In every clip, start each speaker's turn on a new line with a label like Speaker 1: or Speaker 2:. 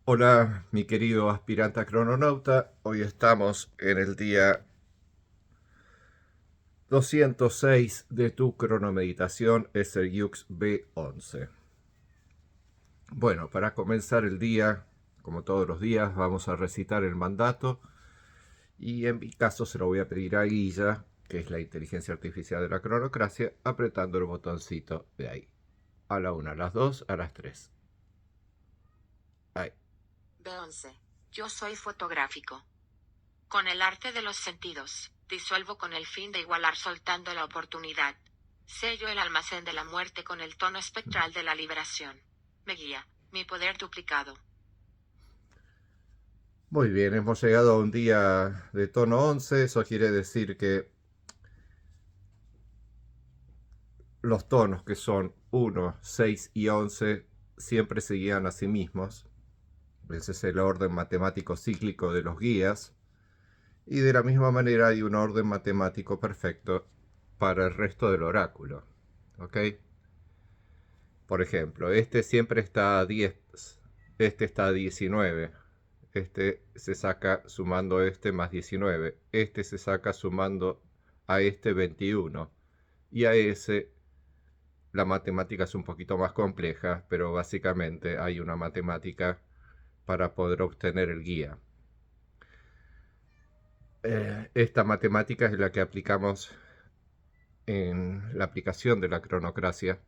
Speaker 1: Hola, mi querido aspirante a crononauta. Hoy estamos en el día 206 de tu cronomeditación, es el Yux B11. Bueno, para comenzar el día, como todos los días, vamos a recitar el mandato y en mi caso se lo voy a pedir a Guilla, que es la inteligencia artificial de la cronocracia, apretando el botoncito de ahí. A la 1, a las 2, a las 3. Ahí.
Speaker 2: B11. Yo soy fotográfico. Con el arte de los sentidos, disuelvo con el fin de igualar soltando la oportunidad. Sello el almacén de la muerte con el tono espectral de la liberación. Me guía, mi poder duplicado.
Speaker 1: Muy bien, hemos llegado a un día de tono 11. Eso quiere decir que los tonos que son 1, 6 y 11 siempre se guían a sí mismos. Ese es el orden matemático cíclico de los guías. Y de la misma manera hay un orden matemático perfecto para el resto del oráculo. ¿Ok? Por ejemplo, este siempre está a 10, este está a 19, este se saca sumando este más 19, este se saca sumando a este 21 y a ese la matemática es un poquito más compleja, pero básicamente hay una matemática para poder obtener el guía. Esta matemática es la que aplicamos en la aplicación de la cronocracia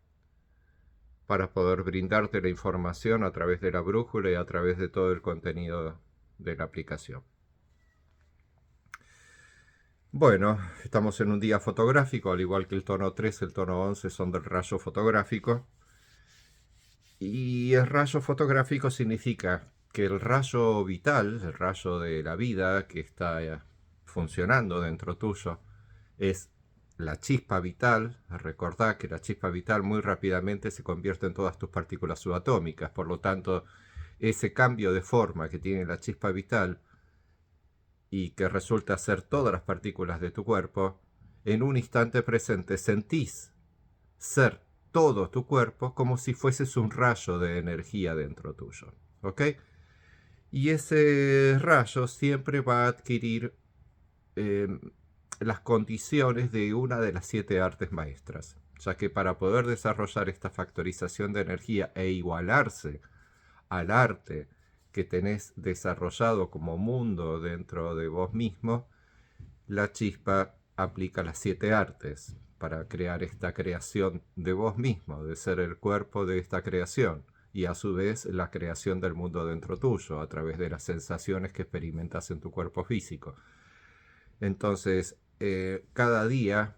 Speaker 1: para poder brindarte la información a través de la brújula y a través de todo el contenido de la aplicación. Bueno, estamos en un día fotográfico, al igual que el tono 3, el tono 11 son del rayo fotográfico. Y el rayo fotográfico significa que el rayo vital, el rayo de la vida que está funcionando dentro tuyo, es la chispa vital. Recordá que la chispa vital muy rápidamente se convierte en todas tus partículas subatómicas. Por lo tanto, ese cambio de forma que tiene la chispa vital y que resulta ser todas las partículas de tu cuerpo, en un instante presente sentís ser todo tu cuerpo como si fueses un rayo de energía dentro tuyo. ¿Ok? Y ese rayo siempre va a adquirir eh, las condiciones de una de las 7 artes maestras, ya que para poder desarrollar esta factorización de energía e igualarse al arte que tenés desarrollado como mundo dentro de vos mismo, la chispa aplica las 7 artes para crear esta creación de vos mismo, de ser el cuerpo de esta creación y a su vez la creación del mundo dentro tuyo a través de las sensaciones que experimentas en tu cuerpo físico. Entonces, cada día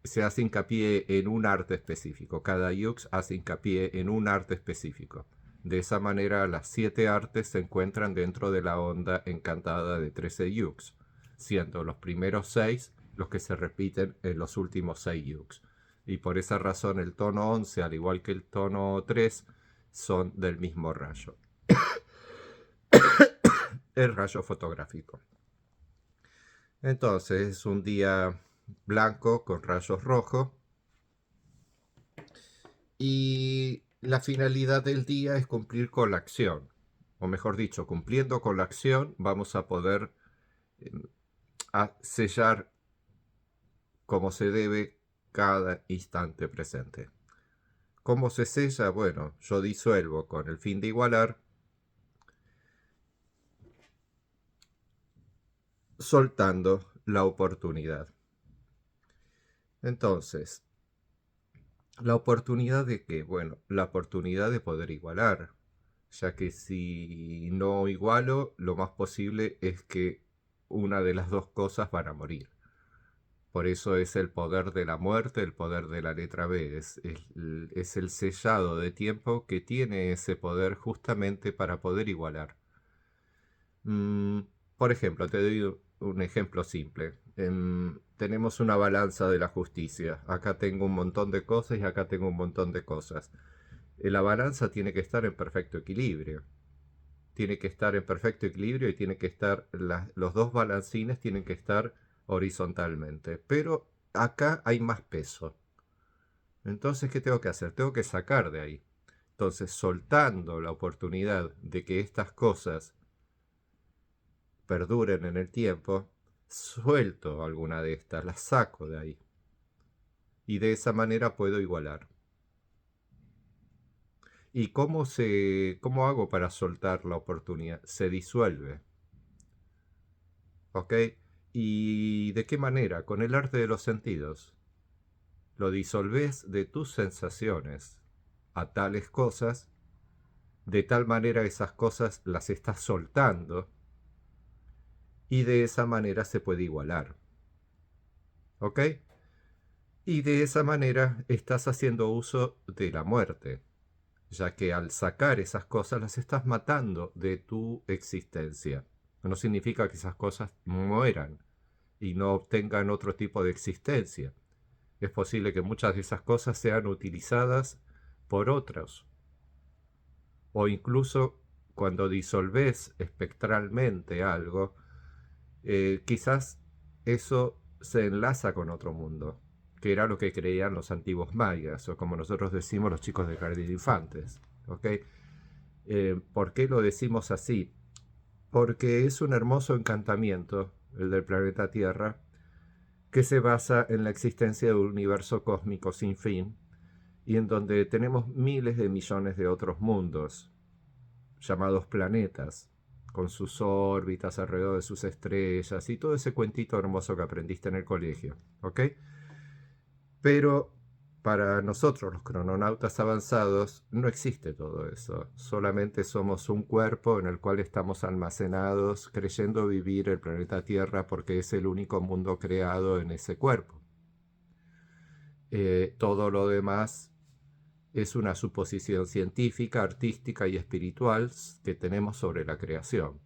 Speaker 1: se hace hincapié en un arte específico, cada yux hace hincapié en un arte específico. De esa manera, las 7 artes se encuentran dentro de la onda encantada de 13 yux, siendo los primeros 6 los que se repiten en los últimos 6 yux. Y por esa razón el tono 11, al igual que el tono 3, son del mismo rayo. El rayo fotográfico. Entonces es un día blanco con rayos rojos y la finalidad del día es cumplir con la acción. O mejor dicho, cumpliendo con la acción vamos a poder eh, sellar como se debe cada instante presente. ¿Cómo se sella? Bueno, yo disuelvo con el fin de igualar, soltando la oportunidad. Entonces, ¿la oportunidad de qué? Bueno, la oportunidad de poder igualar, ya que si no igualo, lo más posible es que una de las dos cosas van a morir. Por eso es el poder de la muerte, el poder de la letra B. Es el sellado de tiempo que tiene ese poder justamente para poder igualar. Mm, por ejemplo, te doy un ejemplo simple. Tenemos una balanza de la justicia. Acá tengo un montón de cosas y acá tengo un montón de cosas. La balanza tiene que estar en perfecto equilibrio. Tiene que estar en perfecto equilibrio y tiene que estar, los dos balancines tienen que estar horizontalmente. Pero acá hay más peso. Entonces, ¿qué tengo que hacer? Tengo que sacar de ahí. Entonces, soltando la oportunidad de que estas cosas perduren en el tiempo, suelto alguna de estas, las saco de ahí. Y de esa manera puedo igualar. ¿Y cómo hago para soltar la oportunidad? Se disuelve. ¿Ok? ¿Y de qué manera? Con el arte de los sentidos. Lo disolves de tus sensaciones a tales cosas, de tal manera esas cosas las estás soltando, y de esa manera se puede igualar. ¿Ok? Y de esa manera estás haciendo uso de la muerte, ya que al sacar esas cosas las estás matando de tu existencia. No significa que esas cosas mueran y no obtengan otro tipo de existencia. Es posible que muchas de esas cosas sean utilizadas por otros. O incluso cuando disolves espectralmente algo, quizás eso se enlaza con otro mundo, que era lo que creían los antiguos mayas, o como nosotros decimos los chicos de jardín de infantes. ¿Ok? ¿Por qué lo decimos así? Porque es un hermoso encantamiento, el del planeta Tierra, que se basa en la existencia de un universo cósmico sin fin, y en donde tenemos miles de millones de otros mundos, llamados planetas, con sus órbitas alrededor de sus estrellas y todo ese cuentito hermoso que aprendiste en el colegio, ¿ok? Pero para nosotros, los crononautas avanzados, no existe todo eso. Solamente somos un cuerpo en el cual estamos almacenados, creyendo vivir el planeta Tierra porque es el único mundo creado en ese cuerpo. Todo lo demás es una suposición científica, artística y espiritual que tenemos sobre la creación.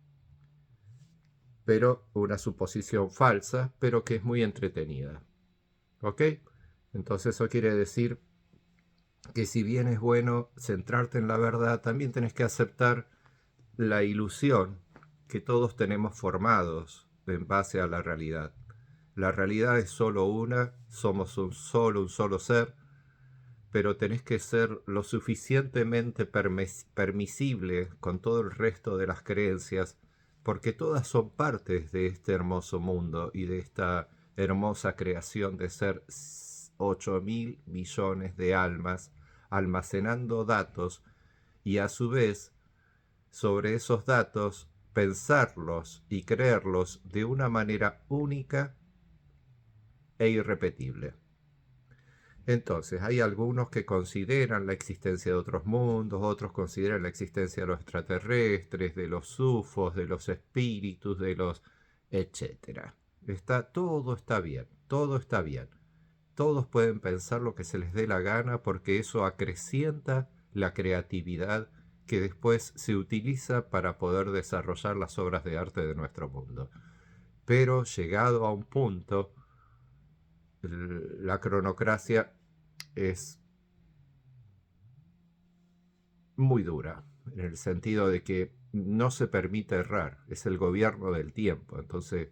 Speaker 1: Pero una suposición falsa, pero que es muy entretenida. ¿Ok? Entonces eso quiere decir que si bien es bueno centrarte en la verdad, también tenés que aceptar la ilusión que todos tenemos formados en base a la realidad. La realidad es solo una, somos un solo ser, pero tenés que ser lo suficientemente permisible con todo el resto de las creencias, porque todas son partes de este hermoso mundo y de esta hermosa creación de ser 8.000 millones de almas almacenando datos, y a su vez sobre esos datos pensarlos y creerlos de una manera única e irrepetible. Entonces, hay algunos que consideran la existencia de otros mundos, otros consideran la existencia de los extraterrestres, de los UFOs, de los espíritus, de los etcétera. Todo está bien, todo está bien. Todos pueden pensar lo que se les dé la gana porque eso acrecienta la creatividad que después se utiliza para poder desarrollar las obras de arte de nuestro mundo. Pero llegado a un punto, la cronocracia es muy dura, en el sentido de que no se permite errar, es el gobierno del tiempo. Entonces,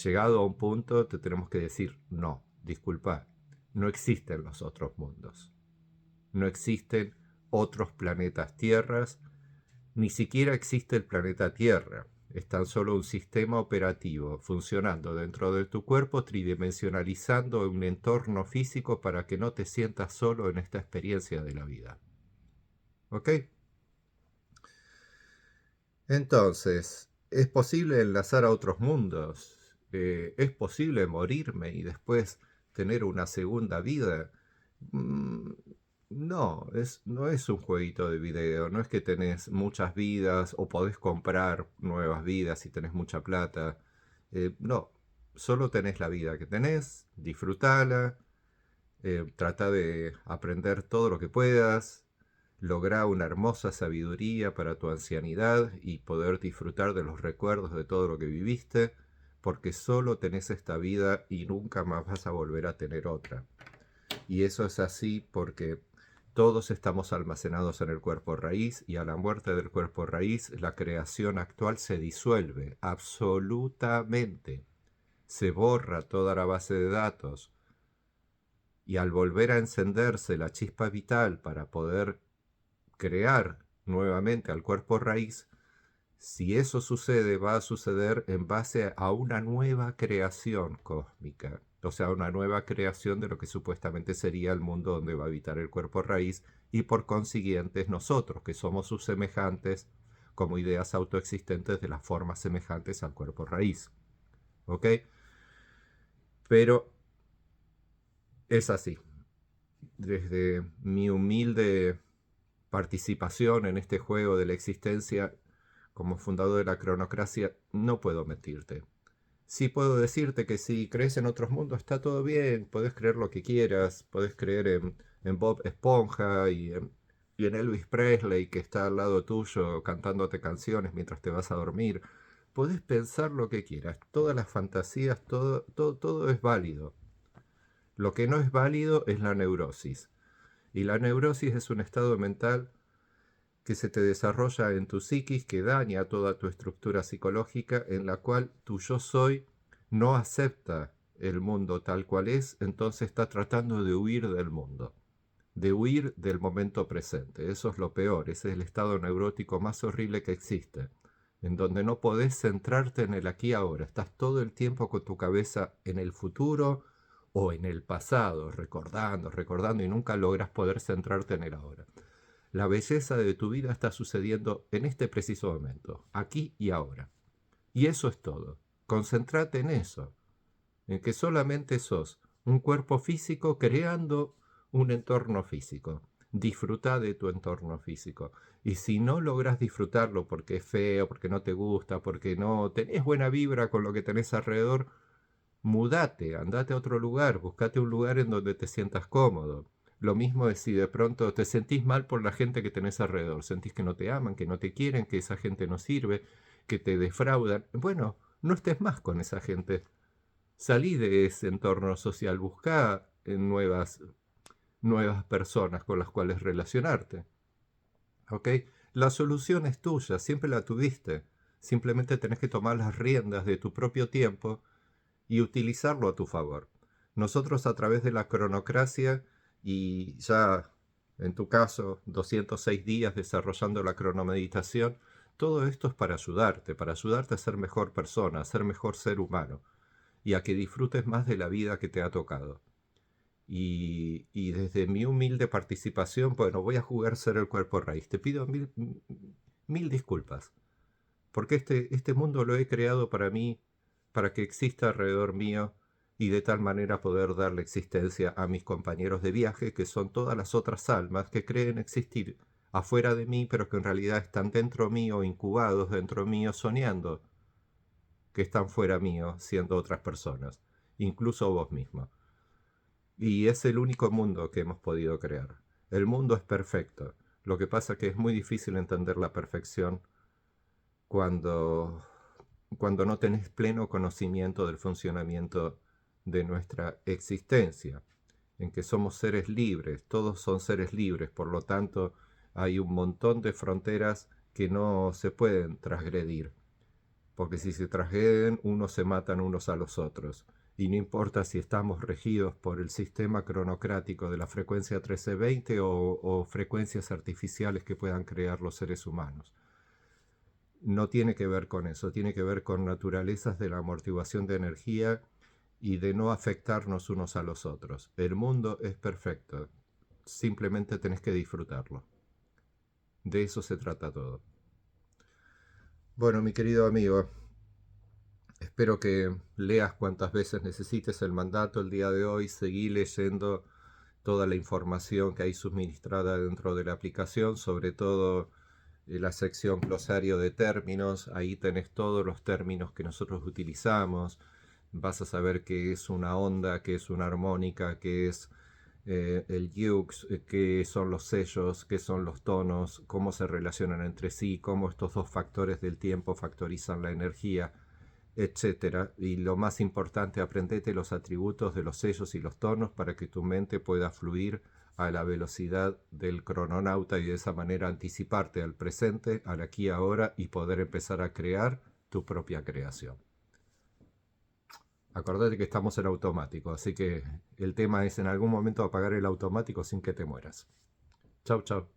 Speaker 1: llegado a un punto, te tenemos que decir, no, disculpa, no existen los otros mundos, no existen otros planetas tierras, ni siquiera existe el planeta Tierra. Es tan solo un sistema operativo funcionando dentro de tu cuerpo, tridimensionalizando un entorno físico para que no te sientas solo en esta experiencia de la vida. ¿Ok? Entonces, ¿es posible enlazar a otros mundos? ¿Es posible morirme y después tener una segunda vida? Mm, no, no es un jueguito de video, no es que tenés muchas vidas o podés comprar nuevas vidas si tenés mucha plata. No, solo tenés la vida que tenés, disfrutala, trata de aprender todo lo que puedas, lograr una hermosa sabiduría para tu ancianidad y poder disfrutar de los recuerdos de todo lo que viviste, porque solo tenés esta vida y nunca más vas a volver a tener otra. Y eso es así porque todos estamos almacenados en el cuerpo raíz, y a la muerte del cuerpo raíz la creación actual se disuelve absolutamente. Se borra toda la base de datos, y al volver a encenderse la chispa vital para poder crear nuevamente al cuerpo raíz, si eso sucede, va a suceder en base a una nueva creación cósmica, o sea, una nueva creación de lo que supuestamente sería el mundo donde va a habitar el cuerpo raíz, y por consiguiente nosotros, que somos sus semejantes, como ideas autoexistentes de las formas semejantes al cuerpo raíz. ¿Ok? Pero es así. Desde mi humilde participación en este juego de la existencia como fundador de la cronocracia, no puedo mentirte. Sí puedo decirte que si crees en otros mundos está todo bien, podés creer lo que quieras, podés creer en Bob Esponja y en Elvis Presley que está al lado tuyo cantándote canciones mientras te vas a dormir. Podés pensar lo que quieras, todas las fantasías, todo es válido. Lo que no es válido es la neurosis. Y la neurosis es un estado mental que se te desarrolla en tu psiquis, que daña toda tu estructura psicológica, en la cual tu yo soy no acepta el mundo tal cual es, entonces está tratando de huir del mundo, de huir del momento presente. Eso es lo peor, ese es el estado neurótico más horrible que existe, en donde no podés centrarte en el aquí y ahora, estás todo el tiempo con tu cabeza en el futuro o en el pasado, recordando y nunca logras poder centrarte en el ahora. La belleza de tu vida está sucediendo en este preciso momento, aquí y ahora. Y eso es todo. Concéntrate en eso, en que solamente sos un cuerpo físico creando un entorno físico. Disfruta de tu entorno físico. Y si no logras disfrutarlo porque es feo, porque no te gusta, porque no tenés buena vibra con lo que tenés alrededor, mudate, andate a otro lugar, buscate un lugar en donde te sientas cómodo. Lo mismo es si de pronto te sentís mal por la gente que tenés alrededor, sentís que no te aman, que no te quieren, que esa gente no sirve, que te defraudan. Bueno, no estés más con esa gente. Salí de ese entorno social, busca nuevas personas con las cuales relacionarte. ¿Ok? La solución es tuya, siempre la tuviste. Simplemente tenés que tomar las riendas de tu propio tiempo y utilizarlo a tu favor. Nosotros a través de la cronocracia y ya en tu caso 206 días desarrollando la cronomeditación, todo esto es para ayudarte a ser mejor persona, a ser mejor ser humano y a que disfrutes más de la vida que te ha tocado. Y desde mi humilde participación, bueno, voy a jugar ser el cuerpo raíz. Te pido mil disculpas, porque este mundo lo he creado para mí, para que exista alrededor mío y de tal manera poder darle existencia a mis compañeros de viaje, que son todas las otras almas que creen existir afuera de mí, pero que en realidad están dentro mío, incubados dentro mío, soñando que están fuera mío, siendo otras personas, incluso vos mismo. Y es el único mundo que hemos podido crear. El mundo es perfecto. Lo que pasa es que es muy difícil entender la perfección cuando no tenés pleno conocimiento del funcionamiento de nuestra existencia, en que somos seres libres, todos son seres libres, por lo tanto hay un montón de fronteras que no se pueden transgredir, porque si se transgreden unos se matan unos a los otros, y no importa si estamos regidos por el sistema cronocrático de la frecuencia 1320 o frecuencias artificiales que puedan crear los seres humanos. No tiene que ver con eso, tiene que ver con naturalezas de la amortiguación de energía y de no afectarnos unos a los otros. El mundo es perfecto, simplemente tenés que disfrutarlo. De eso se trata todo. Bueno, mi querido amigo, espero que leas cuantas veces necesites el mandato el día de hoy, seguí leyendo toda la información que hay suministrada dentro de la aplicación, sobre todo la sección glosario de términos, ahí tenés todos los términos que nosotros utilizamos, vas a saber qué es una onda, qué es una armónica, qué es el Yux, qué son los sellos, qué son los tonos, cómo se relacionan entre sí, cómo estos dos factores del tiempo factorizan la energía, etcétera. Y lo más importante, aprendete los atributos de los sellos y los tonos para que tu mente pueda fluir a la velocidad del crononauta y de esa manera anticiparte al presente, al aquí y ahora y poder empezar a crear tu propia creación. Acordate que estamos en automático, así que el tema es en algún momento apagar el automático sin que te mueras. Chau, chau.